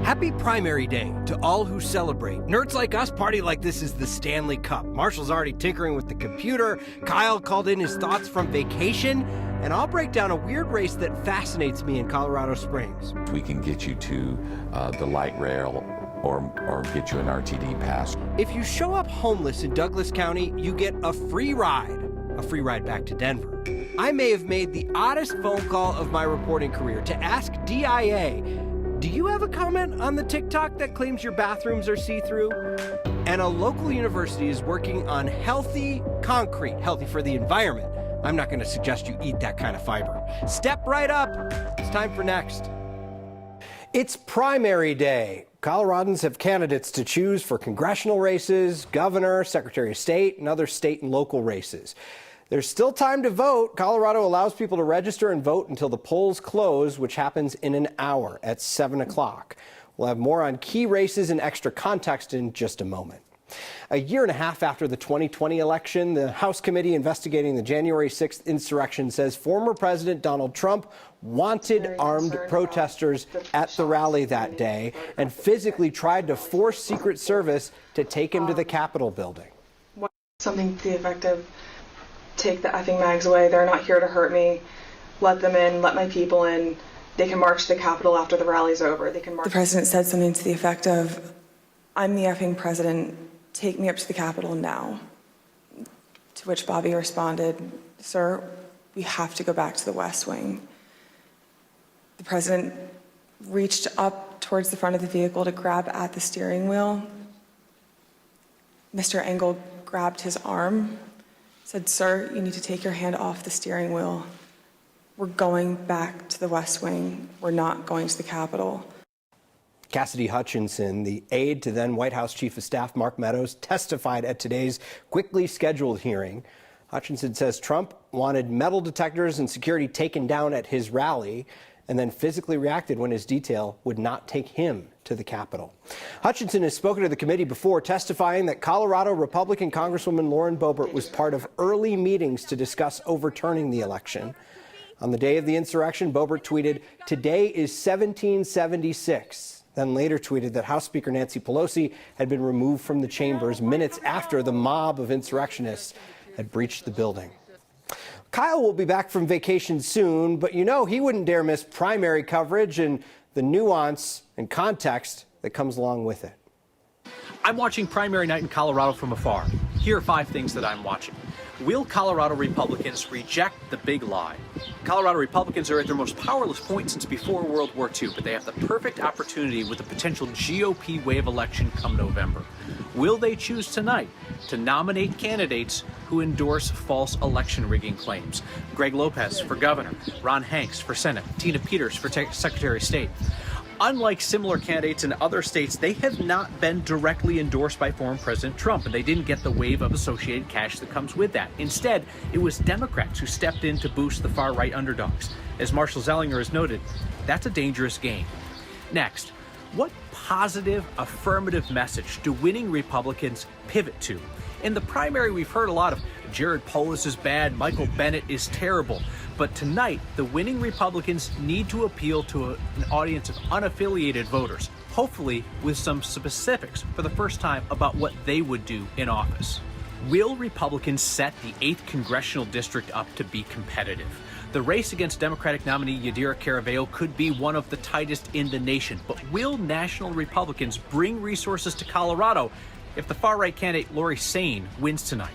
Happy Primary Day to all who celebrate. Nerds like us party like this is the Stanley Cup. Marshall's already tinkering with the computer. Kyle called in his thoughts from vacation. And I'll break down a weird race that fascinates me in Colorado Springs. We can get you to the light rail or get you an RTD pass. If you show up homeless in Douglas County, you get a free ride back to Denver. I may have made the oddest phone call of my reporting career to ask DIA, do you have a comment on the TikTok that claims your bathrooms are see-through? And a local university is working on healthy concrete, healthy for the environment. I'm not going to suggest you eat that kind of fiber. Step right up. It's time for Next. It's primary day. Coloradans have candidates to choose for congressional races, governor, secretary of state, and other state and local races. There's still time to vote. Colorado allows people to register and vote until the polls close, which happens in an hour at 7 o'clock. We'll have more on key races and extra context in just a moment. A year and a half after the 2020 election, the House committee investigating the January 6th insurrection says former President Donald Trump wanted armed protesters at the rally that day and physically tried to force Secret Service to take him to the Capitol building. Something to the effect of, take the effing mags away, they're not here to hurt me, let them in, let my people in, they can march to the Capitol after the rally's over. They can march. The president said something to the effect of, I'm the effing president, take me up to the Capitol now. To which Bobby responded, sir, we have to go back to the West Wing. The president reached up towards the front of the vehicle to grab at the steering wheel. Mr. Engel grabbed his arm, said, sir, you need to take your hand off the steering wheel. We're going back to the West Wing. We're not going to the Capitol. Cassidy Hutchinson, the aide to then White House Chief of Staff Mark Meadows, testified at today's quickly scheduled hearing. Hutchinson says Trump wanted metal detectors and security taken down at his rally and then physically reacted when his detail would not take him to the Capitol. Hutchinson has spoken to the committee before, testifying that Colorado Republican Congresswoman Lauren Boebert was part of early meetings to discuss overturning the election. On the day of the insurrection, Boebert tweeted, "Today is 1776." Then later tweeted that House Speaker Nancy Pelosi had been removed from the chambers minutes after the mob of insurrectionists had breached the building. Kyle will be back from vacation soon, but you know he wouldn't dare miss primary coverage and the nuance and context that comes along with it. I'm watching primary night in Colorado from afar. Here are 5 things that I'm watching. Will Colorado Republicans reject the big lie? Colorado Republicans are at their most powerless point since before World War II, but they have the perfect opportunity with a potential GOP wave election come November. Will they choose tonight to nominate candidates who endorse false election rigging claims? Greg Lopez for governor, Ron Hanks for Senate, Tina Peters for Secretary of State. Unlike similar candidates in other states, they have not been directly endorsed by former President Trump, and they didn't get the wave of associated cash that comes with that. Instead, it was Democrats who stepped in to boost the far-right underdogs. As Marshall Zellinger has noted, that's a dangerous game. Next, what positive, affirmative message do winning Republicans pivot to? In the primary, we've heard a lot of Jared Polis is bad, Michael Bennet is terrible. But tonight, the winning Republicans need to appeal to an audience of unaffiliated voters, hopefully with some specifics for the first time about what they would do in office. Will Republicans set the 8th congressional district up to be competitive? The race against Democratic nominee Yadira Caraveo could be one of the tightest in the nation, but will national Republicans bring resources to Colorado if the far-right candidate Lori Saine wins tonight?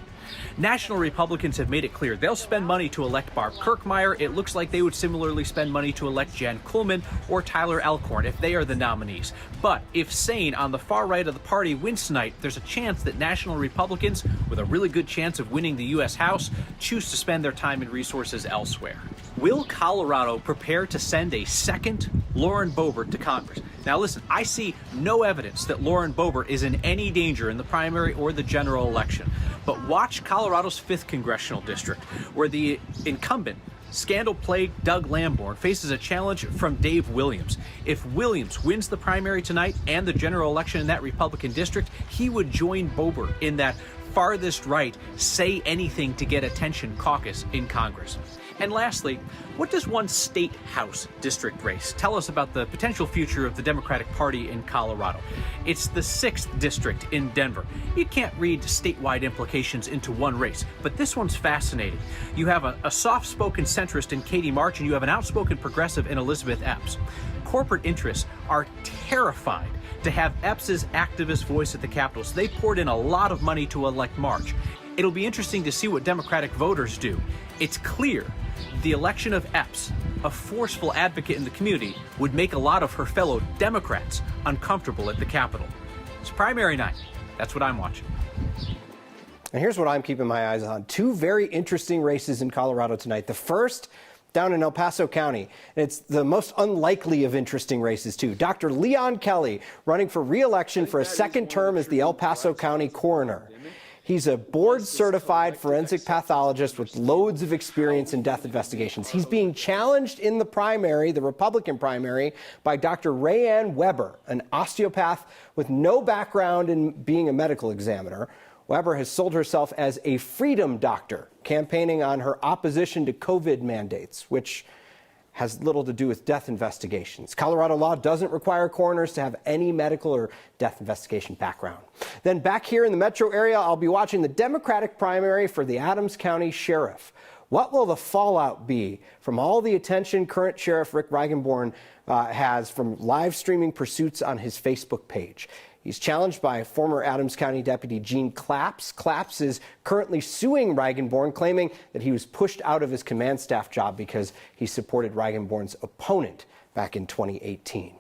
National Republicans have made it clear they'll spend money to elect Barb Kirkmeyer. It looks like they would similarly spend money to elect Jan Kuhlman or Tyler Elkhorn if they are the nominees. But if Saine on the far right of the party wins tonight, there's a chance that national Republicans, with a really good chance of winning the U.S. House, choose to spend their time and resources elsewhere. Will Colorado prepare to send a second Lauren Boebert to Congress? Now listen, I see no evidence that Lauren Boebert is in any danger in the primary or the general election. But watch Colorado's 5th congressional district, where the incumbent, scandal-plagued Doug Lamborn, faces a challenge from Dave Williams. If Williams wins the primary tonight and the general election in that Republican district, he would join Boebert in that farthest right, say anything to get attention caucus in Congress. And lastly, what does one state house district race tell us about the potential future of the Democratic Party in Colorado? It's the 6th district in Denver. You can't read statewide implications into one race, but this one's fascinating. You have a soft-spoken centrist in Katie March, and you have an outspoken progressive in Elizabeth Epps. Corporate interests are terrified to have Epps's activist voice at the Capitol, so they poured in a lot of money to elect March. It'll be interesting to see what Democratic voters do. It's clear the election of Epps, a forceful advocate in the community, would make a lot of her fellow Democrats uncomfortable at the Capitol. It's primary night. That's what I'm watching. And here's what I'm keeping my eyes on. 2 very interesting races in Colorado tonight. The first down in El Paso County. It's the most unlikely of interesting races, too. Dr. Leon Kelly running for re-election for a second term as the El Paso County coroner. He's a board-certified forensic pathologist with loads of experience in death investigations. He's being challenged in the primary, the Republican primary, by Dr. Rayanne Weber, an osteopath with no background in being a medical examiner. Weber has sold herself as a freedom doctor, campaigning on her opposition to COVID mandates, which has little to do with death investigations. Colorado law doesn't require coroners to have any medical or death investigation background. Then back here in the metro area, I'll be watching the Democratic primary for the Adams County Sheriff. What will the fallout be from all the attention current Sheriff Rick Reigenborn has from live streaming pursuits on his Facebook page? He's challenged by former Adams County Deputy Gene Claps. Claps is currently suing Reigenborn, claiming that he was pushed out of his command staff job because he supported Reigenborn's opponent back in 2018.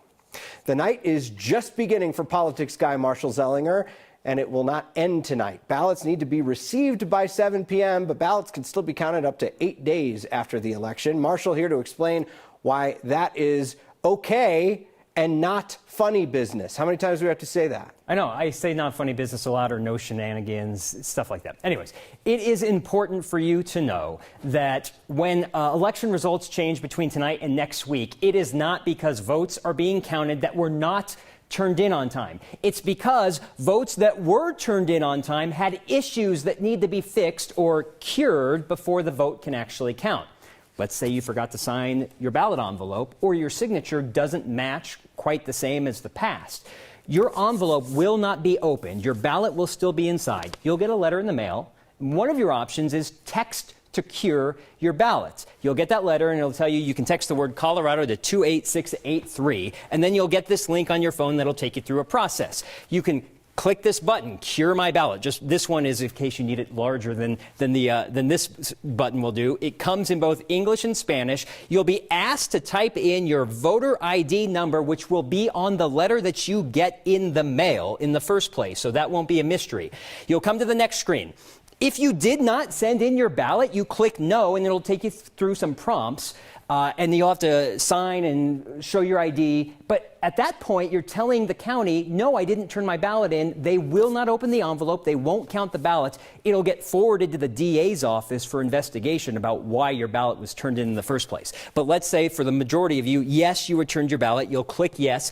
The night is just beginning for politics guy Marshall Zellinger, and it will not end tonight. Ballots need to be received by 7 p.m., but ballots can still be counted up to 8 days after the election. Marshall here to explain why that is okay and not funny business. How many times do we have to say that? I know, I say not funny business a lot, or no shenanigans, stuff like that. Anyways, it is important for you to know that when election results change between tonight and next week, it is not because votes are being counted that were not turned in on time. It's because votes that were turned in on time had issues that need to be fixed or cured before the vote can actually count. Let's say you forgot to sign your ballot envelope, or your signature doesn't match quite the same as the past. Your envelope will not be opened. Your ballot will still be inside. You'll get a letter in the mail. One of your options is text to cure your ballots. You'll get that letter, and it'll tell you can text the word Colorado to 28683, and then you'll get this link on your phone that'll take you through a process. You can click this button, cure my ballot. Just this one is in case you need it larger than this button will do. It comes in both English and Spanish. You'll be asked to type in your voter ID number, which will be on the letter that you get in the mail in the first place. So that won't be a mystery. You'll come to the next screen. If you did not send in your ballot, you click no, and it'll take you through some prompts. And you'll have to sign and show your ID. But at that point, you're telling the county, no, I didn't turn my ballot in. They will not open the envelope. They won't count the ballots. It'll get forwarded to the DA's office for investigation about why your ballot was turned in the first place. But let's say for the majority of you, yes, you returned your ballot. You'll click yes.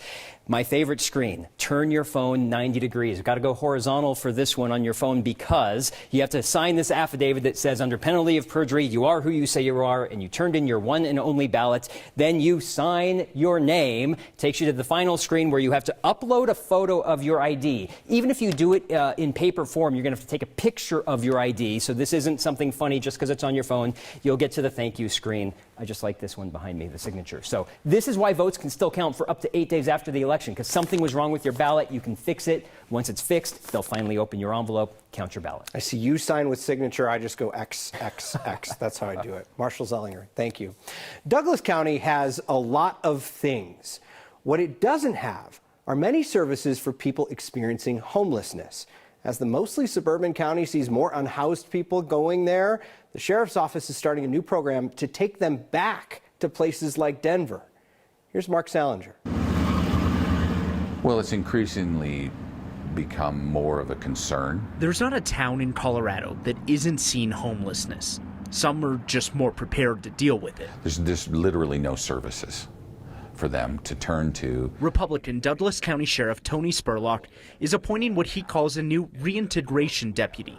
My favorite screen, turn your phone 90 degrees. You've got to go horizontal for this one on your phone because you have to sign this affidavit that says under penalty of perjury, you are who you say you are, and you turned in your one and only ballot. Then you sign your name. Takes you to the final screen where you have to upload a photo of your ID. Even if you do it in paper form, you're going to have to take a picture of your ID. So this isn't something funny just because it's on your phone. You'll get to the thank you screen. I just like this one behind me, the signature. So this is why votes can still count for up to 8 days after the election, because something was wrong with your ballot. You can fix it. Once it's fixed, they'll finally open your envelope, count your ballot. I see you sign with signature. I just go X, X, X. That's how I do it. Marshall Zellinger, thank you. Douglas County has a lot of things. What it doesn't have are many services for people experiencing homelessness. As the mostly suburban county sees more unhoused people going there, the sheriff's office is starting a new program to take them back to places like Denver. Here's Mark Salinger. Well, it's increasingly become more of a concern. There's not a town in Colorado that isn't seeing homelessness. Some are just more prepared to deal with it. There's literally no services for them to turn to. Republican Douglas County Sheriff Tony Spurlock is appointing what he calls a new reintegration deputy.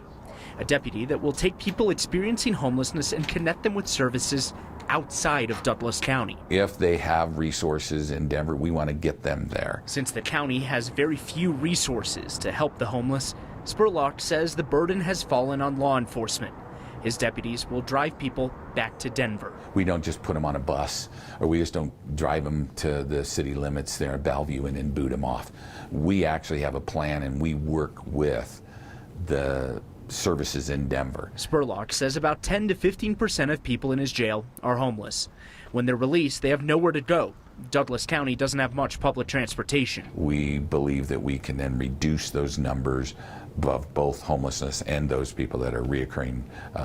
a deputy that will take people experiencing homelessness and connect them with services outside of Douglas County. If they have resources in Denver, we want to get them there. Since the county has very few resources to help the homeless, Spurlock says the burden has fallen on law enforcement. His deputies will drive people back to Denver. We don't just put them on a bus, or we just don't drive them to the city limits there at Bellevue and then boot them off. We actually have a plan, and we work with the services in Denver. Spurlock says about 10 to 15% of people in his jail are homeless. When they're released, they have nowhere to go. Douglas County doesn't have much public transportation. We believe that we can then reduce those numbers of both homelessness and those people that are reoccurring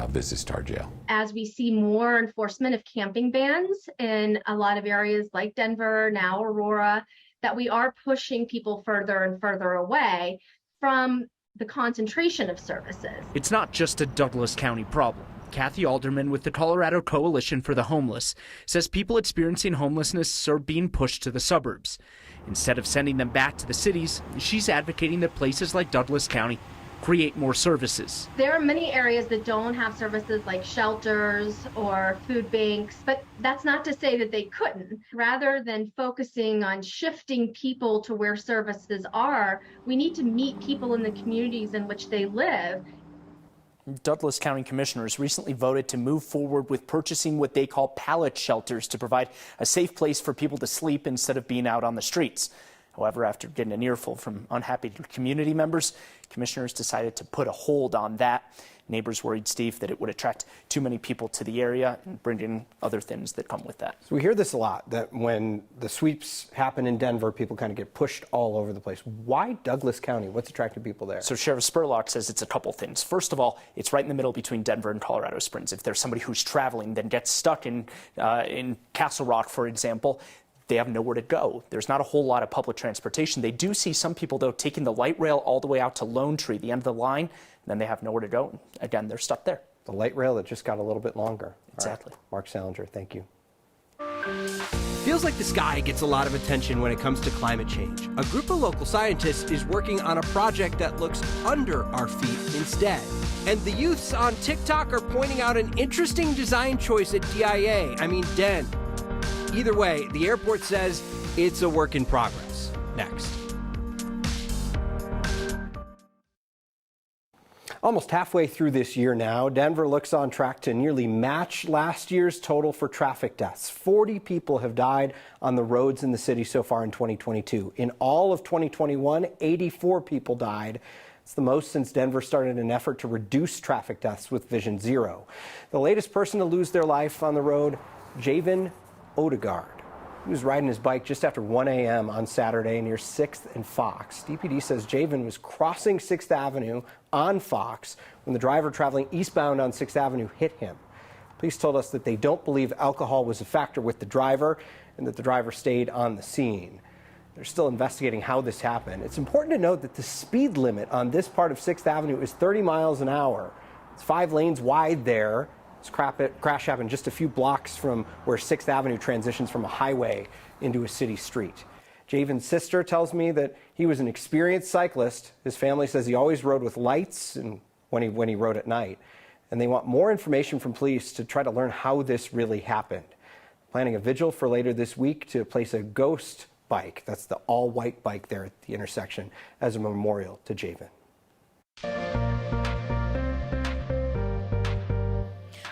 visits to our jail. As we see more enforcement of camping bans in a lot of areas like Denver, now Aurora, that we are pushing people further and further away from the concentration of services. It's not just a Douglas County problem. Kathy Alderman with the Colorado Coalition for the Homeless says people experiencing homelessness are being pushed to the suburbs. Instead of sending them back to the cities, she's advocating that places like Douglas County create more services. There are many areas that don't have services like shelters or food banks, but that's not to say that they couldn't. Rather than focusing on shifting people to where services are, we need to meet people in the communities in which they live. Douglas County commissioners recently voted to move forward with purchasing what they call pallet shelters to provide a safe place for people to sleep instead of being out on the streets. However, after getting an earful from unhappy community members, commissioners decided to put a hold on that. Neighbors worried, Steve, that it would attract too many people to the area and bring in other things that come with that. So we hear this a lot, that when the sweeps happen in Denver, people kind of get pushed all over the place. Why Douglas County? What's attracting people there? So Sheriff Spurlock says it's a couple things. First of all, it's right in the middle between Denver and Colorado Springs. If there's somebody who's traveling, then gets stuck in Castle Rock, for example, they have nowhere to go. There's not a whole lot of public transportation. They do see some people, though, taking the light rail all the way out to Lone Tree, the end of the line, and then they have nowhere to go. Again, they're stuck there. The light rail that just got a little bit longer. Exactly. Right. Mark Salinger, thank you. Feels like the sky gets a lot of attention when it comes to climate change. A group of local scientists is working on a project that looks under our feet instead. And the youths on TikTok are pointing out an interesting design choice at DEN. Either way, the airport says it's a work in progress. Next. Almost halfway through this year now, Denver looks on track to nearly match last year's total for traffic deaths. 40 people have died on the roads in the city so far in 2022. In all of 2021, 84 people died. It's the most since Denver started an effort to reduce traffic deaths with Vision Zero. The latest person to lose their life on the road, Javen Odegaard. He was riding his bike just after 1 a.m. on Saturday near 6th and Fox. DPD says Javen was crossing 6th Avenue on Fox when the driver traveling eastbound on 6th Avenue hit him. Police told us that they don't believe alcohol was a factor with the driver and that the driver stayed on the scene. They're still investigating how this happened. It's important to note that the speed limit on this part of 6th Avenue is 30 miles an hour. It's 5 lanes wide there. This crash happened just a few blocks from where 6th Avenue transitions from a highway into a city street. Javen's sister tells me that he was an experienced cyclist. His family says he always rode with lights and when he rode at night. And they want more information from police to try to learn how this really happened. Planning a vigil for later this week to place a ghost bike, that's the all-white bike there at the intersection, as a memorial to Javen.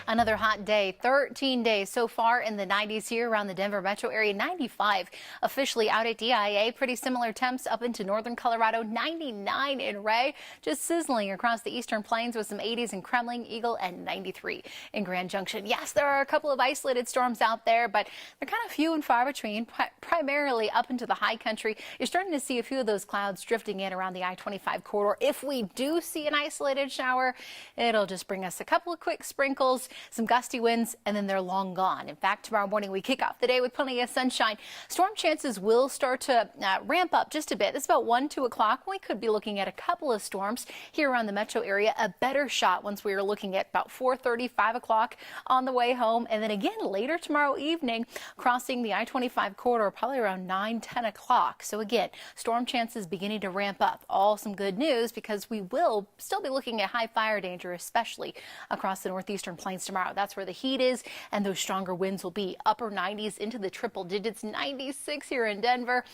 Another hot day, 13 days so far in the 90s here around the Denver metro area, 95 officially out at DIA. Pretty similar temps up into northern Colorado, 99 in Ray, just sizzling across the eastern plains with some 80s in Kremling, Eagle, and 93 in Grand Junction. Yes, there are a couple of isolated storms out there, but they're kind of few and far between, primarily up into the high country. You're starting to see a few of those clouds drifting in around the I-25 corridor. If we do see an isolated shower, it'll just bring us a couple of quick sprinkles. some gusty winds, and then they're long gone. In fact, tomorrow morning we kick off the day with plenty of sunshine. Storm chances will start to ramp up just a bit. It's about 1, 2 o'clock. We could be looking at a couple of storms here around the metro area. A better shot once we are looking at about 4:30, 5 o'clock on the way home. And then again later tomorrow evening, crossing the I-25 corridor, probably around 9, 10 o'clock. So again, storm chances beginning to ramp up. All some good news because we will still be looking at high fire danger, especially across the northeastern plains tomorrow. That's where the heat is, and those stronger winds will be upper 90s into the triple digits, 96 here in Denver.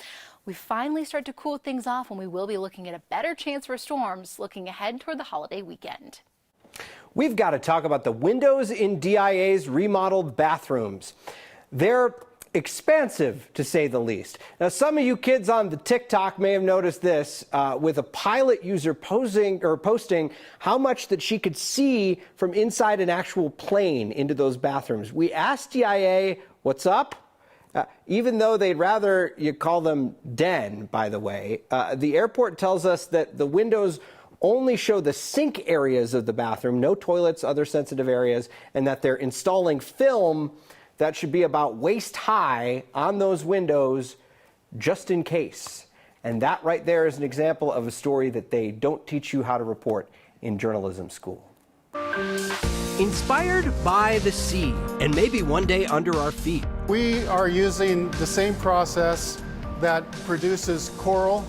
We finally start to cool things off when we will be looking at a better chance for storms looking ahead toward the holiday weekend. We've got to talk about the windows in DIA's remodeled bathrooms. They're expansive, to say the least. Now, some of you kids on the TikTok may have noticed this with a Pallet user posting how much that she could see from inside an actual plane into those bathrooms. We asked DIA, what's up? Even though they'd rather you call them den, by the way, the airport tells us that the windows only show the sink areas of the bathroom, no toilets, other sensitive areas, and that they're installing film that should be about waist high on those windows just in case. And that right there is an example of a story that they don't teach you how to report in journalism school. Inspired by the sea, and maybe one day under our feet. We are using the same process that produces coral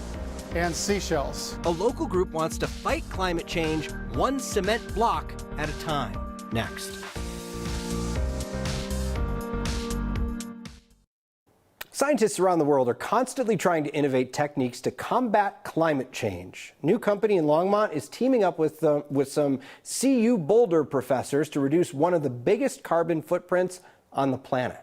and seashells. A local group wants to fight climate change one cement block at a time. Next. Scientists around the world are constantly trying to innovate techniques to combat climate change. A new company in Longmont is teaming up with some CU Boulder professors to reduce one of the biggest carbon footprints on the planet.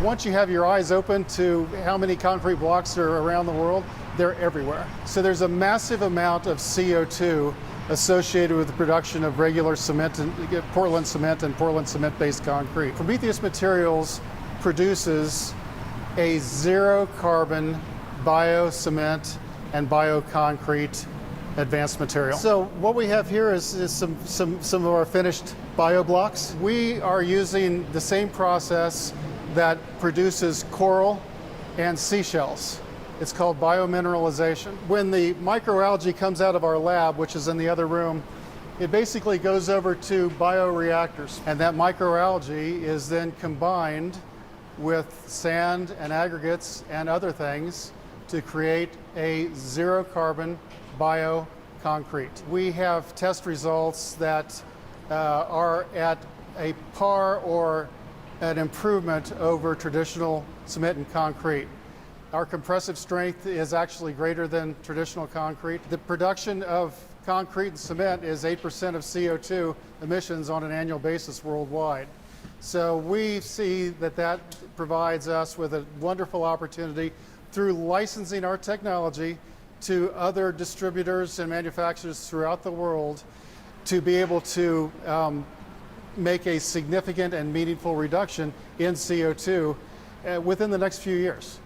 Once you have your eyes open to how many concrete blocks are around the world, they're everywhere. So there's a massive amount of CO2 associated with the production of regular cement, and Portland cement and Portland cement-based concrete. Prometheus Materials produces a zero carbon bio cement and bio concrete advanced material. So what we have here is some of our finished bio blocks. We are using the same process that produces coral and seashells. It's called biomineralization. When the microalgae comes out of our lab, which is in the other room, it basically goes over to bioreactors, and that microalgae is then combined with sand and aggregates and other things to create a zero carbon bio concrete. We have test results that are at a par or an improvement over traditional cement and concrete. Our compressive strength is actually greater than traditional concrete. The production of concrete and cement is 8% of CO2 emissions on an annual basis worldwide. So we see that that provides us with a wonderful opportunity through licensing our technology to other distributors and manufacturers throughout the world to be able to make a significant and meaningful reduction in CO2 within the next few years.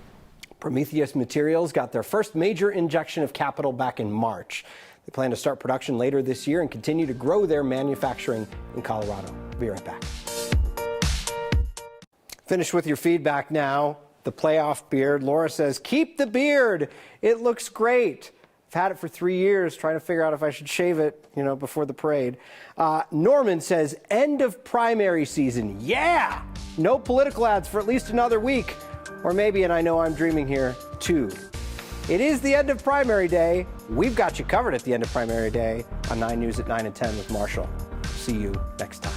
Prometheus Materials got their first major injection of capital back in March. They plan to start production later this year and continue to grow their manufacturing in Colorado. Be right back. Finished with your feedback now. The playoff beard. Laura says, keep the beard. It looks great. I've had it for 3 years, trying to figure out if I should shave it, before the parade. Norman says, end of primary season. Yeah! No political ads for at least another week. Or maybe, and I know I'm dreaming here, 2. It is the end of primary day. We've got you covered at the end of primary day on 9 News at 9 and 10 with Marshall. See you next time.